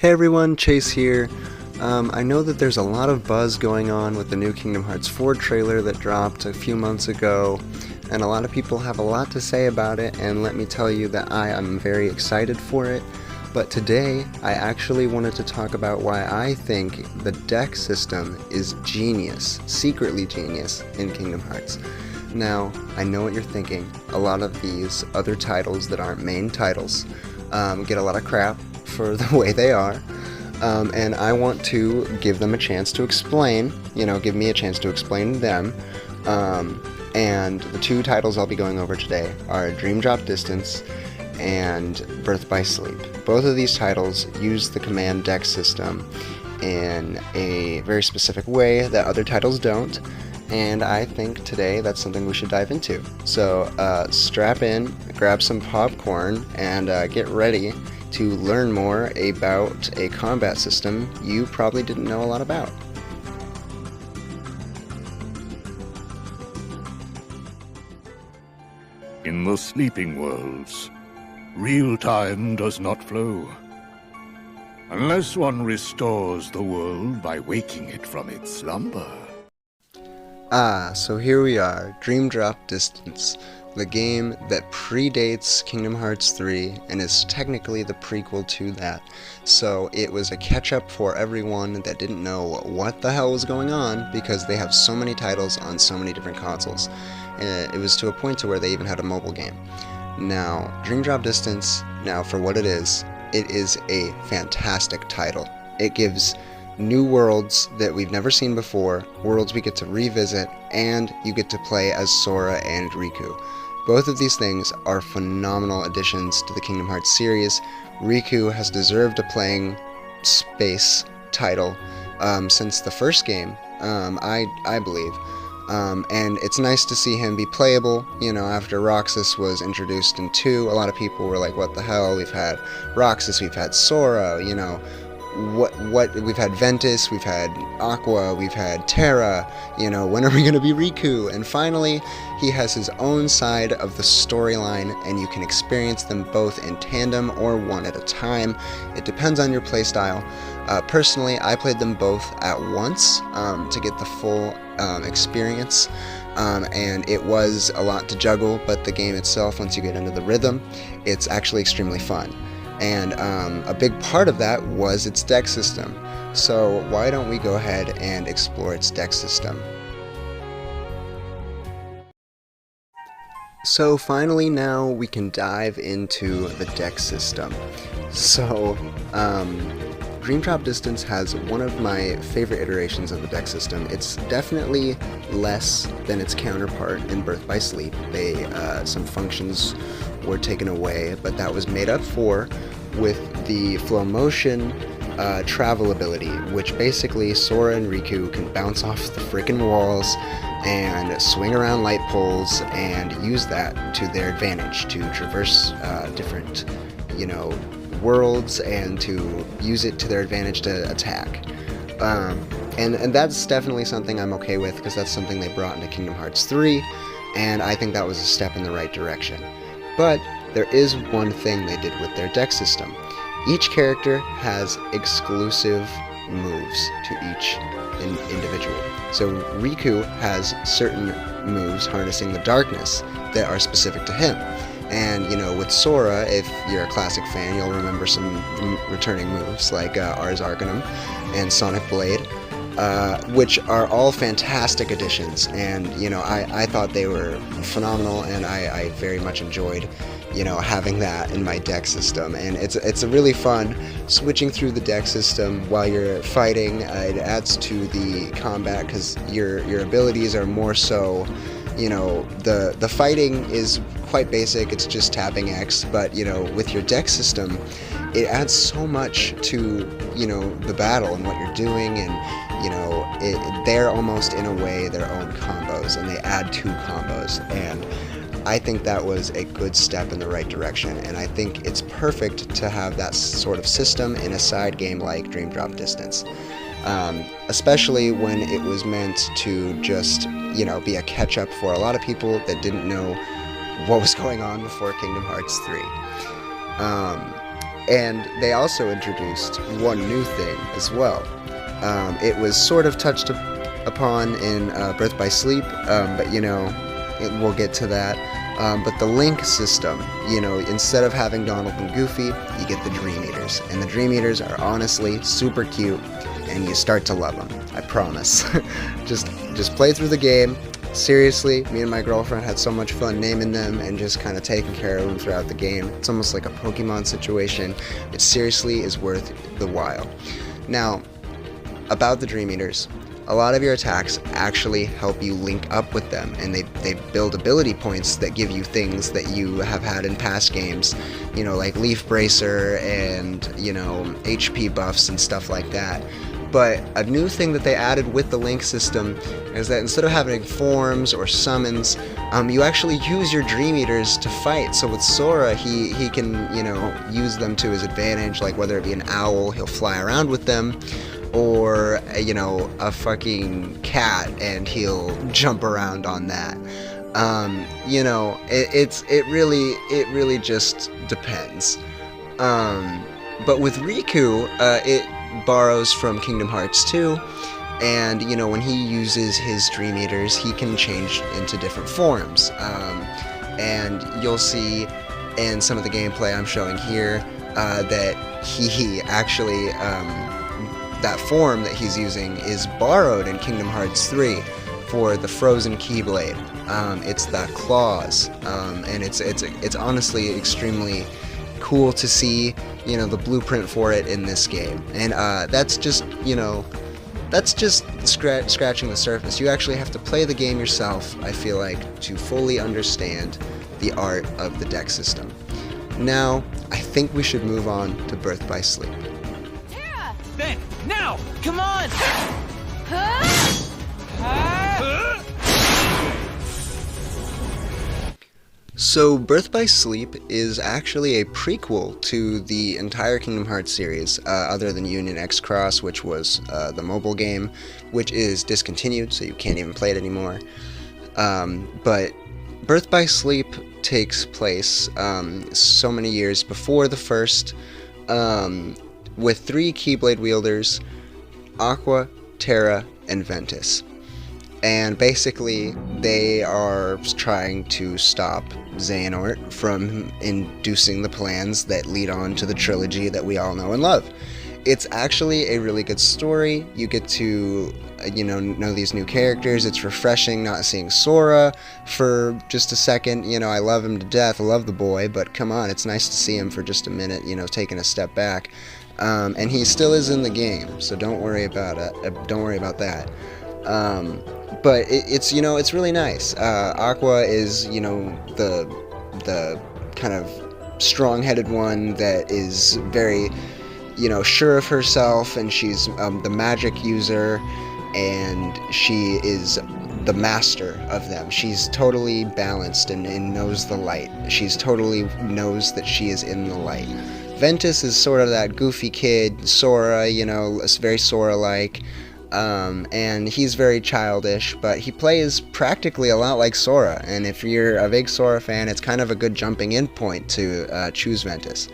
Hey everyone, Chase here. I know that there's a lot of buzz going on with the new Kingdom Hearts 4 trailer that dropped a few months ago, and a lot of people have a lot to say about it, and let me tell you that I am very excited for it. But today, I actually wanted to talk about why I think the deck system is genius, secretly genius, in Kingdom Hearts. Now, I know what you're thinking. A lot of these other titles that aren't main titles get a lot of crap for the way they are, and I want to give them a chance to explain, give me a chance to explain them, and the two titles I'll be going over today are Dream Drop Distance and Birth by Sleep. Both of these titles use the command deck system in a very specific way that other titles don't, and I think today that's something we should dive into. So strap in, grab some popcorn, and get ready to learn more about a combat system you probably didn't know a lot about. In the sleeping worlds, real time does not flow, unless one restores the world by waking it from its slumber. So here we are, Dream Drop Distance, the game that predates Kingdom Hearts 3 and is technically the prequel to that. So it was a catch-up for everyone that didn't know what the hell was going on because they have so many titles on so many different consoles. And it was to a point to where they even had a mobile game. Now, Dream Drop Distance, now for what it is a fantastic title. It gives new worlds that we've never seen before, worlds we get to revisit, and you get to play as Sora and Riku. Both of these things are phenomenal additions to the Kingdom Hearts series. Riku has deserved a playing space title since the first game, I believe. And it's nice to see him be playable. After Roxas was introduced in 2, a lot of people were like, what the hell, we've had Roxas, we've had Sora, what we've had Ventus, we've had Aqua, we've had Terra, when are we going to be Riku? And finally, he has his own side of the storyline, and you can experience them both in tandem or one at a time. It depends on your playstyle. Personally, I played them both at once to get the full experience, and it was a lot to juggle, but the game itself, once you get into the rhythm, it's actually extremely fun. And a big part of that was its deck system. So why don't we go ahead and explore its deck system? So finally now we can dive into the deck system. So Dream Drop Distance has one of my favorite iterations of the deck system. It's definitely less than its counterpart in Birth by Sleep. Some functions were taken away, but that was made up for with the Flow Motion travel ability, which basically Sora and Riku can bounce off the freaking walls and swing around light poles and use that to their advantage to traverse different, worlds and to use it to their advantage to attack. And that's definitely something I'm okay with because that's something they brought into Kingdom Hearts 3, and I think that was a step in the right direction. But there is one thing they did with their deck system. Each character has exclusive moves to each individual. So Riku has certain moves harnessing the darkness that are specific to him. And, with Sora, if you're a classic fan, you'll remember some returning moves like Ars Arcanum and Sonic Blade, which are all fantastic additions. And, I thought they were phenomenal, and I very much enjoyed, having that in my deck system. And it's a really fun switching through the deck system while you're fighting. It adds to the combat because your abilities are more so, the fighting is quite basic, it's just tapping X, but with your deck system it adds so much to the battle and what you're doing, and they're almost in a way their own combos, and they add 2 combos, and I think that was a good step in the right direction, and I think it's perfect to have that sort of system in a side game like Dream Drop Distance. Especially when it was meant to just, be a catch-up for a lot of people that didn't know what was going on before Kingdom Hearts 3. And they also introduced one new thing as well. It was sort of touched upon in Birth by Sleep, but we'll get to that. But the Link system, instead of having Donald and Goofy, you get the Dream Eaters. And the Dream Eaters are honestly super cute, and you start to love them. I promise. just play through the game. Seriously, me and my girlfriend had so much fun naming them and just kind of taking care of them throughout the game. It's almost like a Pokemon situation. It seriously is worth the while. Now, about the Dream Eaters, a lot of your attacks actually help you link up with them, and they build ability points that give you things that you have had in past games, like Leaf Bracer and, HP buffs and stuff like that. But a new thing that they added with the Link system is that instead of having forms or summons, you actually use your Dream Eaters to fight. So with Sora, he can, use them to his advantage, like whether it be an owl, he'll fly around with them, or, a fucking cat and he'll jump around on that. It really just depends. But with Riku, it borrows from Kingdom Hearts 2, and when he uses his Dream Eaters, he can change into different forms, and you'll see in some of the gameplay I'm showing here that he actually that form that he's using is borrowed in Kingdom Hearts 3 for the Frozen Keyblade. It's the claws, and it's honestly extremely cool to see, the blueprint for it in this game. And that's just scratching the surface. You actually have to play the game yourself, I feel like, to fully understand the art of the deck system. Now, I think we should move on to Birth by Sleep. Terra! Then, now, come on! So, Birth by Sleep is actually a prequel to the entire Kingdom Hearts series, other than Union X-Cross, which was the mobile game, which is discontinued, so you can't even play it anymore. But Birth by Sleep takes place so many years before the first, with 3 Keyblade wielders, Aqua, Terra, and Ventus. And basically, they are trying to stop Xehanort from inducing the plans that lead on to the trilogy that we all know and love. It's actually a really good story. You get to, know these new characters. It's refreshing not seeing Sora for just a second. I love him to death. I love the boy, but come on, it's nice to see him for just a minute, taking a step back. And he still is in the game, so don't worry about it. Don't worry about that. But it's really nice. Aqua is the kind of strong-headed one that is very sure of herself, and she's the magic user, and she is the master of them. She's totally balanced and knows the light. She's totally knows that she is in the light. Ventus is sort of that goofy kid, Sora, very Sora-like. And he's very childish, but he plays practically a lot like Sora, and if you're a big Sora fan, it's kind of a good jumping in point to choose Ventus.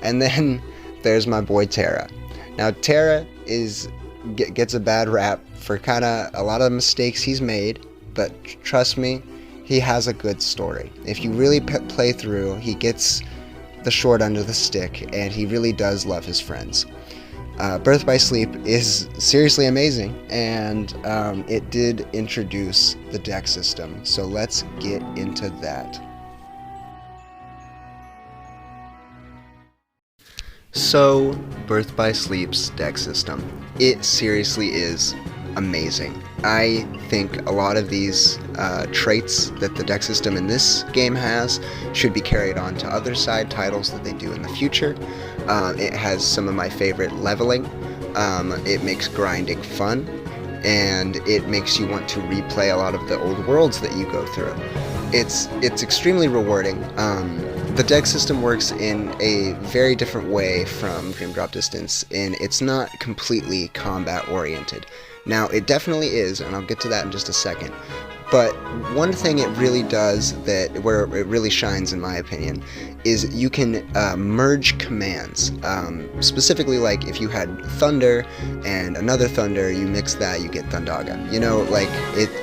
And then there's my boy Terra. Now Terra gets a bad rap for kind of a lot of the mistakes he's made, but trust me, he has a good story. If you really play through, he gets the short end of the stick, and he really does love his friends. Birth by Sleep is seriously amazing, and it did introduce the deck system, so let's get into that. So, Birth by Sleep's deck system. It seriously is amazing. I think a lot of these traits that the deck system in this game has should be carried on to other side titles that they do in the future. It has some of my favorite leveling. It makes grinding fun, and it makes you want to replay a lot of the old worlds that you go through. It's extremely rewarding. The deck system works in a very different way from Dream Drop Distance, and it's not completely combat oriented. Now, it definitely is, and I'll get to that in just a second, But one thing it really does, where it really shines in my opinion, is you can merge commands. Specifically, like if you had Thunder and another Thunder, you mix that, you get Thundaga. You know, like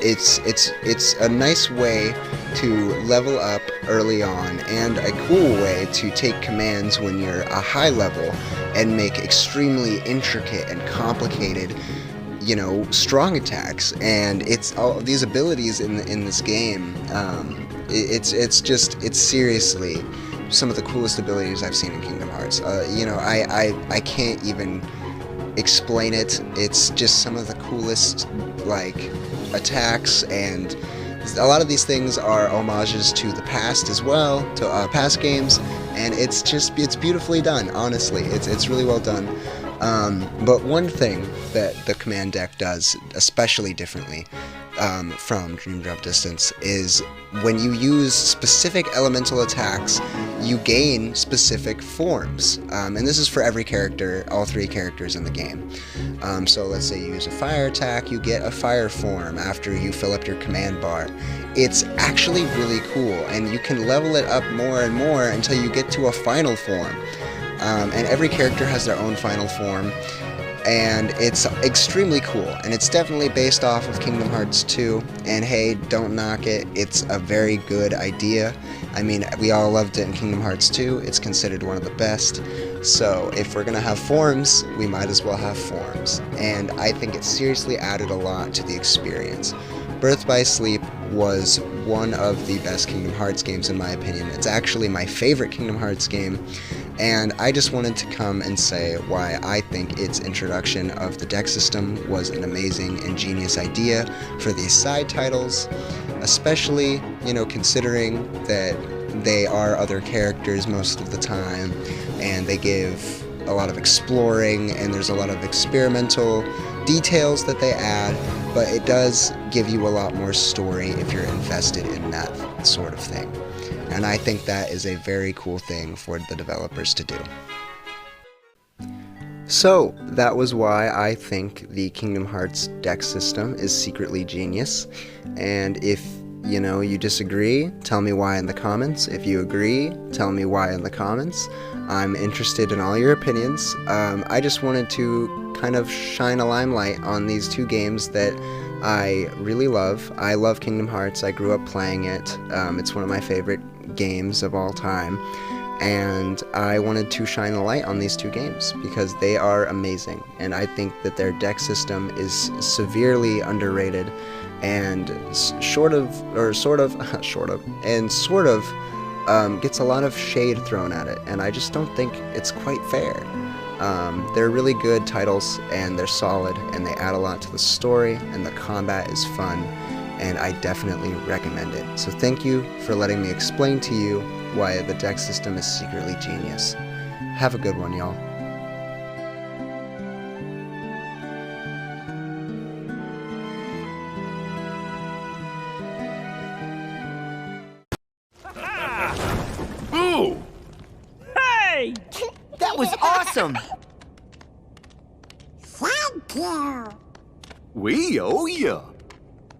it's a nice way to level up early on, and a cool way to take commands when you're a high level and make extremely intricate and complicated, you know, strong attacks. And it's all these abilities in this game. It's seriously some of the coolest abilities I've seen in Kingdom Hearts. You know, I can't even explain it. It's just some of the coolest, like, attacks, and a lot of these things are homages to the past as well, to past games, and it's beautifully done. Honestly, it's really well done. But one thing that the command deck does especially differently from Dream Drop Distance is when you use specific elemental attacks, you gain specific forms. And this is for every character, all 3 characters in the game. So let's say you use a fire attack, you get a fire form after you fill up your command bar. It's actually really cool, and you can level it up more and more until you get to a final form. And every character has their own final form, and it's extremely cool, and it's definitely based off of Kingdom Hearts 2, and hey, don't knock it, it's a very good idea. I mean, we all loved it in Kingdom Hearts 2, it's considered one of the best, so if we're gonna have forms, we might as well have forms, and I think it seriously added a lot to the experience. Birth by Sleep was one of the best Kingdom Hearts games in my opinion. It's actually my favorite Kingdom Hearts game, and I just wanted to come and say why I think its introduction of the deck system was an amazing and genius idea for these side titles, especially, you know, considering that they are other characters most of the time, and they give a lot of exploring, and there's a lot of experimental details that they add, but it does give you a lot more story if you're invested in that sort of thing. And I think that is a very cool thing for the developers to do. So, that was why I think the Kingdom Hearts deck system is secretly genius. And if, you know, you disagree, tell me why in the comments. If you agree, tell me why in the comments. I'm interested in all your opinions. I just wanted to kind of shine a limelight on these 2 games that I really love. I love Kingdom Hearts. I grew up playing it. It's one of my favorite games of all time, and I wanted to shine a light on these 2 games because they are amazing, and I think that their deck system is severely underrated and sort of gets a lot of shade thrown at it, and I just don't think it's quite fair. They're really good titles, and they're solid, and they add a lot to the story, and the combat is fun, and I definitely recommend it. So thank you for letting me explain to you why the deck system is secretly genius. Have a good one, y'all. Boo! Hey! That was awesome! Thank you. We owe you.